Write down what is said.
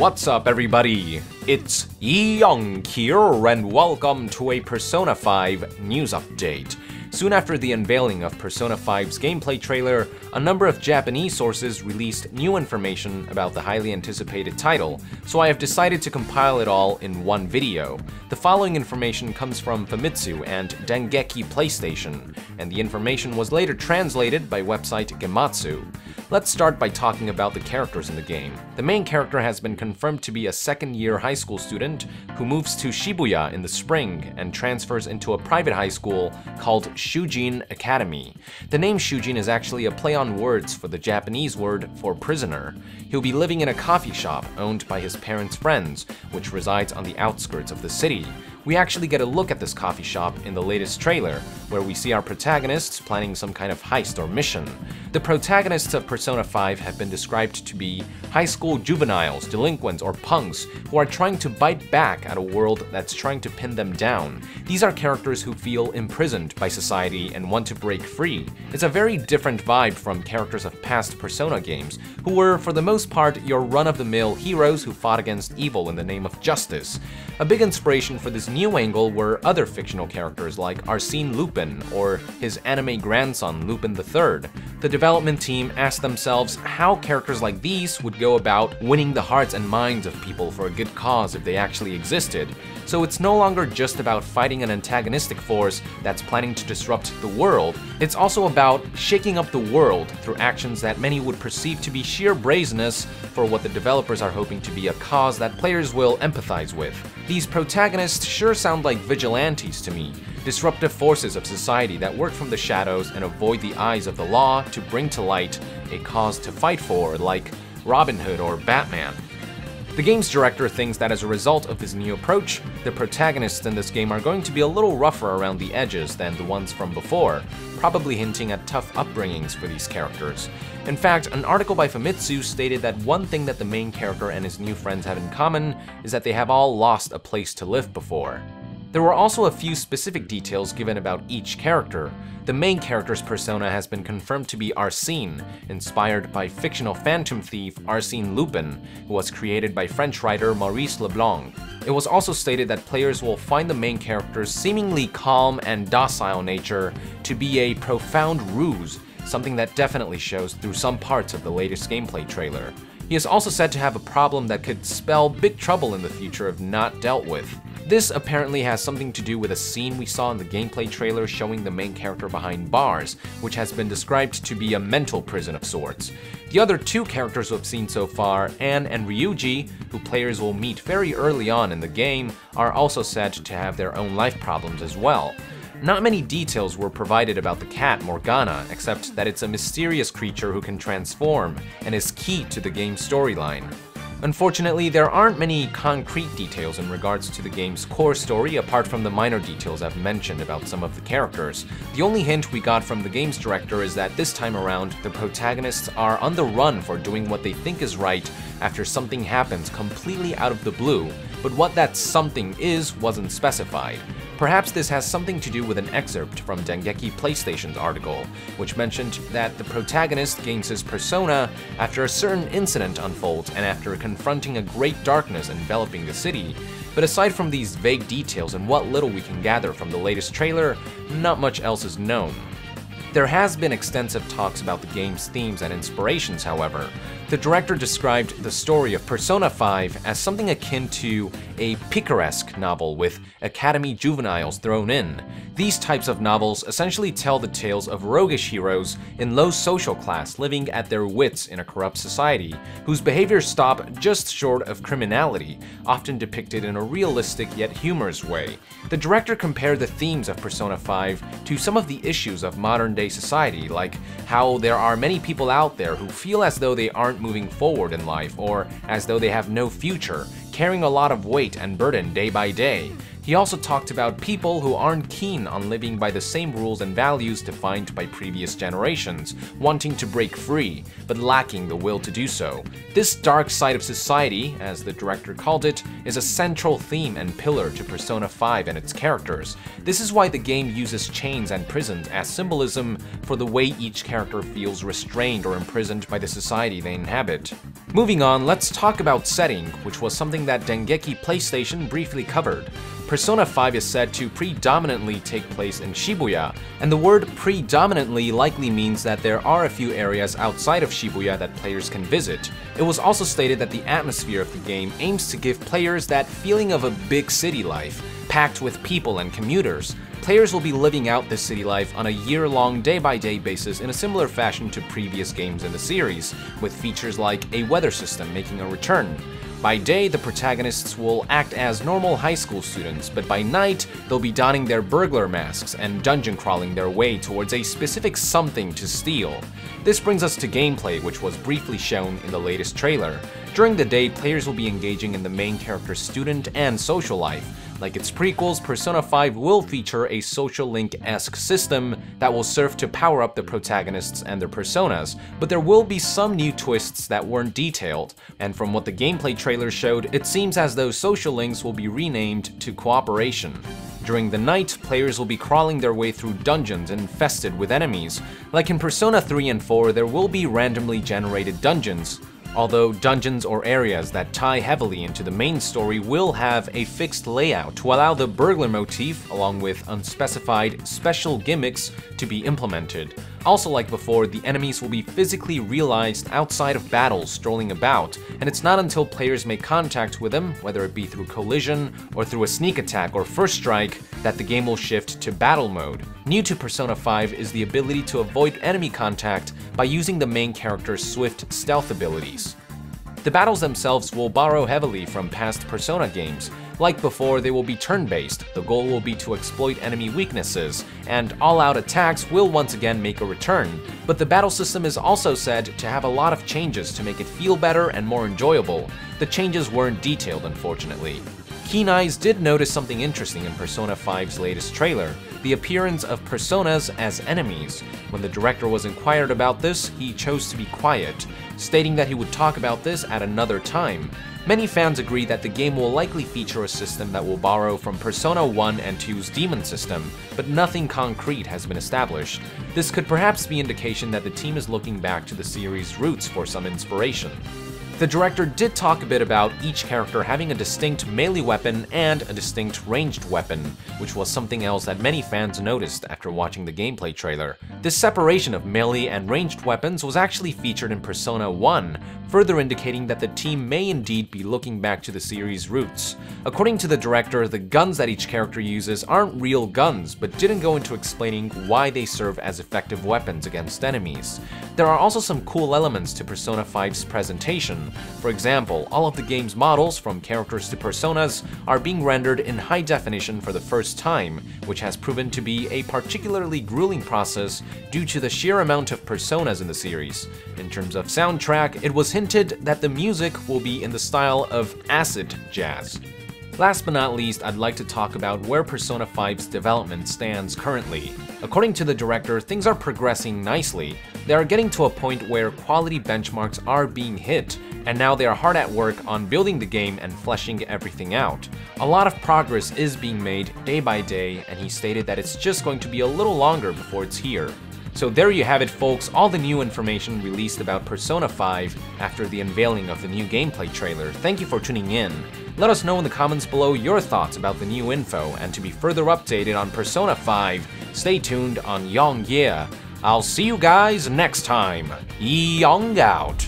What's up, everybody? It's Young here, and welcome to a Persona 5 news update. Soon after the unveiling of Persona 5's gameplay trailer, a number of Japanese sources released new information about the highly anticipated title, so I have decided to compile it all in one video. The following information comes from Famitsu and Dengeki PlayStation, and the information was later translated by website Gematsu. Let's start by talking about the characters in the game. The main character has been confirmed to be a second-year high school student who moves to Shibuya in the spring and transfers into a private high school called Shujin Academy. The name Shujin is actually a play on words for the Japanese word for prisoner. He'll be living in a coffee shop owned by his parents' friends, which resides on the outskirts of the city. We actually get a look at this coffee shop in the latest trailer, where we see our protagonists planning some kind of heist or mission. The protagonists of Persona 5 have been described to be high school juveniles, delinquents, or punks who are trying to bite back at a world that's trying to pin them down. These are characters who feel imprisoned by society and want to break free. It's a very different vibe from characters of past Persona games, who were, for the most part, your run-of-the-mill heroes who fought against evil in the name of justice. A big inspiration for this new angle were other fictional characters like Arsene Lupin or his anime grandson Lupin III. The development team asked themselves how characters like these would go about winning the hearts and minds of people for a good cause if they actually existed. So it's no longer just about fighting an antagonistic force that's planning to disrupt the world, it's also about shaking up the world through actions that many would perceive to be sheer brazenness for what the developers are hoping to be a cause that players will empathize with. These protagonists sure sound like vigilantes to me, disruptive forces of society that work from the shadows and avoid the eyes of the law to bring to light a cause to fight for, like Robin Hood or Batman. The game's director thinks that as a result of this new approach, the protagonists in this game are going to be a little rougher around the edges than the ones from before, probably hinting at tough upbringings for these characters. In fact, an article by Famitsu stated that one thing that the main character and his new friends have in common is that they have all lost a place to live before. There were also a few specific details given about each character. The main character's persona has been confirmed to be Arsene, inspired by fictional phantom thief Arsene Lupin, who was created by French writer Maurice Leblanc. It was also stated that players will find the main character's seemingly calm and docile nature to be a profound ruse, something that definitely shows through some parts of the latest gameplay trailer. He is also said to have a problem that could spell big trouble in the future if not dealt with. This apparently has something to do with a scene we saw in the gameplay trailer showing the main character behind bars, which has been described to be a mental prison of sorts. The other two characters we've seen so far, Anne and Ryuji, who players will meet very early on in the game, are also said to have their own life problems as well. Not many details were provided about the cat Morgana, except that it's a mysterious creature who can transform and is key to the game's storyline. Unfortunately, there aren't many concrete details in regards to the game's core story apart from the minor details I've mentioned about some of the characters. The only hint we got from the game's director is that this time around, the protagonists are on the run for doing what they think is right after something happens completely out of the blue, but what that something is wasn't specified. Perhaps this has something to do with an excerpt from Dengeki PlayStation's article, which mentioned that the protagonist gains his persona after a certain incident unfolds and after confronting a great darkness enveloping the city. But aside from these vague details and what little we can gather from the latest trailer, not much else is known. There has been extensive talks about the game's themes and inspirations, however. The director described the story of Persona 5 as something akin to a picaresque novel with academy juveniles thrown in. These types of novels essentially tell the tales of roguish heroes in low social class living at their wits in a corrupt society, whose behaviors stop just short of criminality, often depicted in a realistic yet humorous way. The director compared the themes of Persona 5 to some of the issues of modern-day society, like how there are many people out there who feel as though they aren't moving forward in life or as though they have no future, carrying a lot of weight and burden day by day. He also talked about people who aren't keen on living by the same rules and values defined by previous generations, wanting to break free, but lacking the will to do so. This dark side of society, as the director called it, is a central theme and pillar to Persona 5 and its characters. This is why the game uses chains and prisons as symbolism for the way each character feels restrained or imprisoned by the society they inhabit. Moving on, let's talk about setting, which was something that Dengeki PlayStation briefly covered. Persona 5 is said to predominantly take place in Shibuya, and the word predominantly likely means that there are a few areas outside of Shibuya that players can visit. It was also stated that the atmosphere of the game aims to give players that feeling of a big city life, packed with people and commuters. Players will be living out this city life on a year-long, day-by-day basis in a similar fashion to previous games in the series, with features like a weather system making a return. By day, the protagonists will act as normal high school students, but by night, they'll be donning their burglar masks and dungeon crawling their way towards a specific something to steal. This brings us to gameplay, which was briefly shown in the latest trailer. During the day, players will be engaging in the main character's student and social life. Like its prequels, Persona 5 will feature a social link-esque system that will serve to power up the protagonists and their personas, but there will be some new twists that weren't detailed, and from what the gameplay trailer showed, it seems as though social links will be renamed to cooperation. During the night, players will be crawling their way through dungeons infested with enemies. Like in Persona 3 and 4, there will be randomly generated dungeons, although dungeons or areas that tie heavily into the main story will have a fixed layout to allow the burglar motif, along with unspecified special gimmicks, to be implemented. Also, like before, the enemies will be physically realized outside of battles strolling about, and it's not until players make contact with them, whether it be through collision or through a sneak attack or first strike, that the game will shift to battle mode. New to Persona 5 is the ability to avoid enemy contact by using the main character's swift stealth abilities. The battles themselves will borrow heavily from past Persona games. Like before, they will be turn-based, the goal will be to exploit enemy weaknesses, and all-out attacks will once again make a return. But the battle system is also said to have a lot of changes to make it feel better and more enjoyable. The changes weren't detailed, unfortunately. Keen eyes did notice something interesting in Persona 5's latest trailer, the appearance of personas as enemies. When the director was inquired about this, he chose to be quiet, stating that he would talk about this at another time. Many fans agree that the game will likely feature a system that will borrow from Persona 1 and 2's demon system, but nothing concrete has been established. This could perhaps be indication that the team is looking back to the series' roots for some inspiration. The director did talk a bit about each character having a distinct melee weapon and a distinct ranged weapon, which was something else that many fans noticed after watching the gameplay trailer. This separation of melee and ranged weapons was actually featured in Persona 1, further indicating that the team may indeed be looking back to the series' roots. According to the director, the guns that each character uses aren't real guns, but didn't go into explaining why they serve as effective weapons against enemies. There are also some cool elements to Persona 5's presentation. For example, all of the game's models, from characters to personas, are being rendered in high definition for the first time, which has proven to be a particularly grueling process due to the sheer amount of personas in the series. In terms of soundtrack, it was hinted that the music will be in the style of acid jazz. Last but not least, I'd like to talk about where Persona 5's development stands currently. According to the director, things are progressing nicely. They are getting to a point where quality benchmarks are being hit, and now they are hard at work on building the game and fleshing everything out. A lot of progress is being made day by day, and he stated that it's just going to be a little longer before it's here. So there you have it, folks, all the new information released about Persona 5 after the unveiling of the new gameplay trailer. Thank you for tuning in. Let us know in the comments below your thoughts about the new info, and to be further updated on Persona 5, stay tuned on Young Yeah. I'll see you guys next time. Young out.